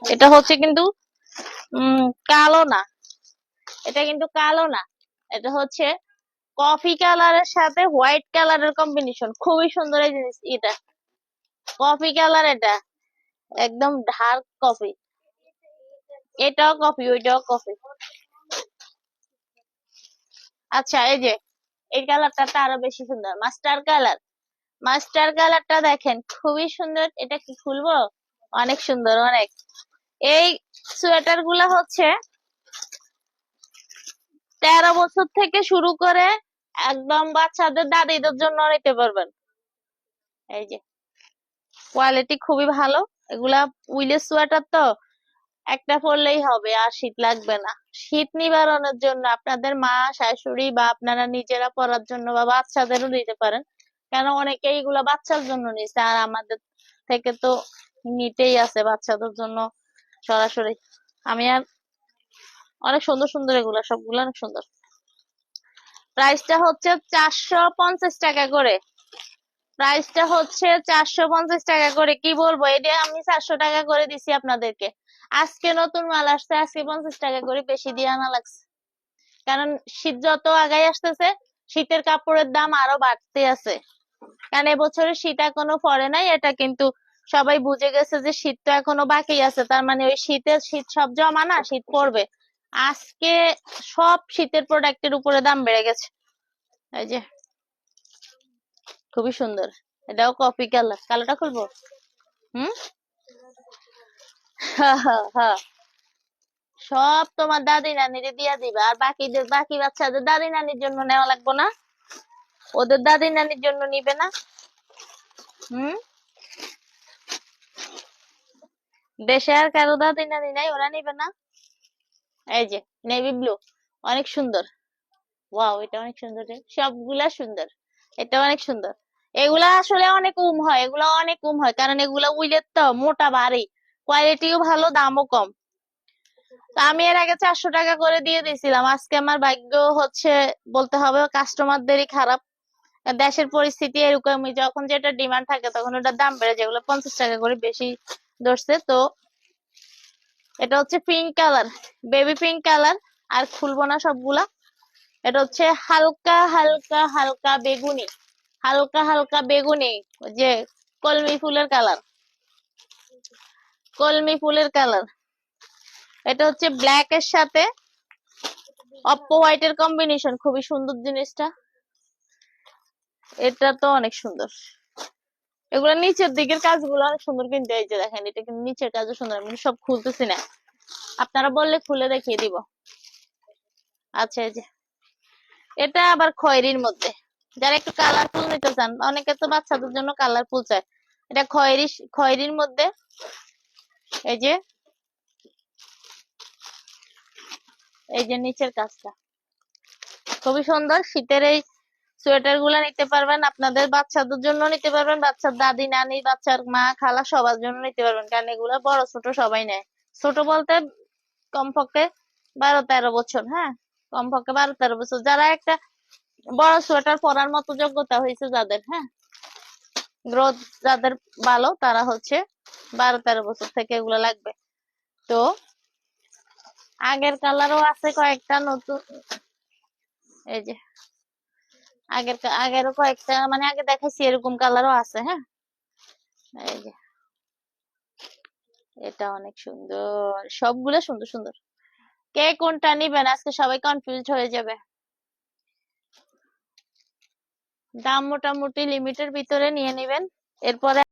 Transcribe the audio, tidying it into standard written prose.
এটা হচ্ছে কিন্তু কালো না, এটা কিন্তু কালো না, এটা হচ্ছে কফি কালারের সাথে হোয়াইট কালারের কম্বিনেশন, খুবই সুন্দর এই জিনিস। এটা কফি কালার, এটা একদম ডার্ক কফি, এটাও কফি ওইটাও কফি। আচ্ছা এই যে এই কালারটা তো আরো বেশি সুন্দর, মাস্টার কালার। মাস্টার কালারটা দেখেন খুবই সুন্দর। এটা কি খুলবো? অনেক সুন্দর অনেক। এই সোয়েটার গুলা হচ্ছে 13 বছর থেকে শুরু করে একদম বাচ্চাদের দাদিদের জন্য নিতে পারবেন। এই যে কোয়ালিটি খুবই ভালো। এগুলা উইলের সোয়েটার তো একটা পরলেই হবে, আর শীত লাগবে না। শীত নিবারণের জন্য আপনাদের মা শাশুড়ি বা আপনারা নিজেরা পরার জন্য বা বাচ্চাদেরও দিতে পারেন, কেন অনেকে এগুলা বাচ্চার জন্য নিছে, আর আমাদের থেকে তো নিতেই আছে বাচ্চাদের জন্য সরাসরি। আমি আর অনেক সুন্দর সুন্দর, এগুলা সবগুলো অনেক সুন্দর। প্রাইসটা হচ্ছে 450 টাকা করে। প্রাইসটা হচ্ছে 450 টাকা করে। কি বলবো, এটা আমি 400 টাকা করে দিছি আপনাদেরকে। আজকে নতুন মাল আসছে, আজকে 50 টাকা করে বেশি দিয়ে আনা লাগছে, কারণ শীত যত আগাই আসতেছে শীতের কাপড়ের দাম আরো বাড়তে আছে। কারণ এবছরে শীত এখনো পড়ে নাই, এটা কিন্তু সবাই বুঝে গেছে যে শীত তো এখনো বাকি আছে, তার মানে ওই শীতের শীত সব জমা না, শীত পড়বে। আজকে সব শীতের প্রোডাক্টের উপরে দাম বেড়ে গেছে। এই যে খুবই সুন্দর, এটাও কফি কালার। কালারটা খুলবো? হুম। হ্যাঁ, সব তোমার দাদি নানিরে দিয়া দিবা, আর বাকি বাচ্চাদের দাদি নানির জন্য নেওয়া লাগবে না? ওদের দাদি নানির জন্য নিবে না? হুম। দেশে আর কারো দাদি নানি নাই, ওরা নিবে না? এই যে নেভি ব্লু, অনেক সুন্দর। ওয়াও, এটা অনেক সুন্দর রে। সবগুলা সুন্দর, এটা অনেক সুন্দর। এগুলা আসলে অনেক হয়, এগুলা অনেক হয়, কারণ এগুলা উইলের তো মোটা ভারী, কোয়ালিটিও ভালো, দামও কম। তো আমি এর আগে 400 টাকা করে দিয়ে দিয়েছিলাম। আজকে আমার ভাগ্য হচ্ছে, বলতে হবে কাস্টমারদেরই খারাপ। দেশের পরিস্থিতি এরকমই, যখন যেটা ডিমান্ড থাকে তখন ওটার দাম বেড়ে যায়, ওগুলো 50 টাকা করে বেশি ধরছে। তো এটা হচ্ছে pink colour, baby pink colour. আর খুলবো না সবগুলা। এটা হচ্ছে হালকা হালকা হালকা বেগুনি, হালকা হালকা বেগুনি, ওই যে কলমি ফুলের কালার, কলমি ফুলের কালার। এটা হচ্ছে ব্ল্যাক এর সাথে অপো হোয়াইট এর কম্বিনেশন, খুবই সুন্দর জিনিসটা। এটা তো অনেক সুন্দর। এগুলো নিচের দিকের কাজগুলো অনেক সুন্দর, কিন্তু এই যে দেখেন এটা কিন্তু নিচের কাজও সুন্দর। আমি সব খুলতেছি না, আপনারা বললে খুলে দেখিয়ে দিব। আচ্ছা এই যে এটা আবার খয়েরির মধ্যে, যারা একটু কালারফুল নিতে চান, অনেকে তো বাচ্চাদের জন্য কালারফুল চায়। এটা খয়েরির মধ্যে। এই যে এই যে নিচের কাজটা খুবই সুন্দর। শীতের এই সোয়েটার গুলা নিতে পারবেন, আপনাদের বাচ্চাদের জন্য নিতে পারবেন, বাচ্চার দাদি নানি, বাচ্চার মা খালা সবার জন্য নিতে পারবেন, কারণ এগুলা বড় ছোট সবাই নেয়। ছোট বলতে কমপক্ষে 12-13 বছর, হ্যাঁ, কমপক্ষে 12-13 বছর, যারা একটা বড় সোয়েটার পরার মতো যোগ্যতা হয়েছে যাদের, হ্যাঁ, গ্রোথ যাদের ভালো, তারা হচ্ছে 12-13 বছর থেকে এগুলো লাগবে। তো আগের কালারও আছে কয়েকটা নতুন, এই যে আগেরও কয়েকটা, মানে আগে দেখাইছি এরকম কালারও আছে, হ্যাঁ। এই যে এটা অনেক সুন্দর, সবগুলো সুন্দর সুন্দর। কে কোনটা নিবেন আজকে সবাই কনফিউজড হয়ে যাবে। দাম মোটামুটি লিমিটের ভিতরে নিয়ে নিবেন, এরপরে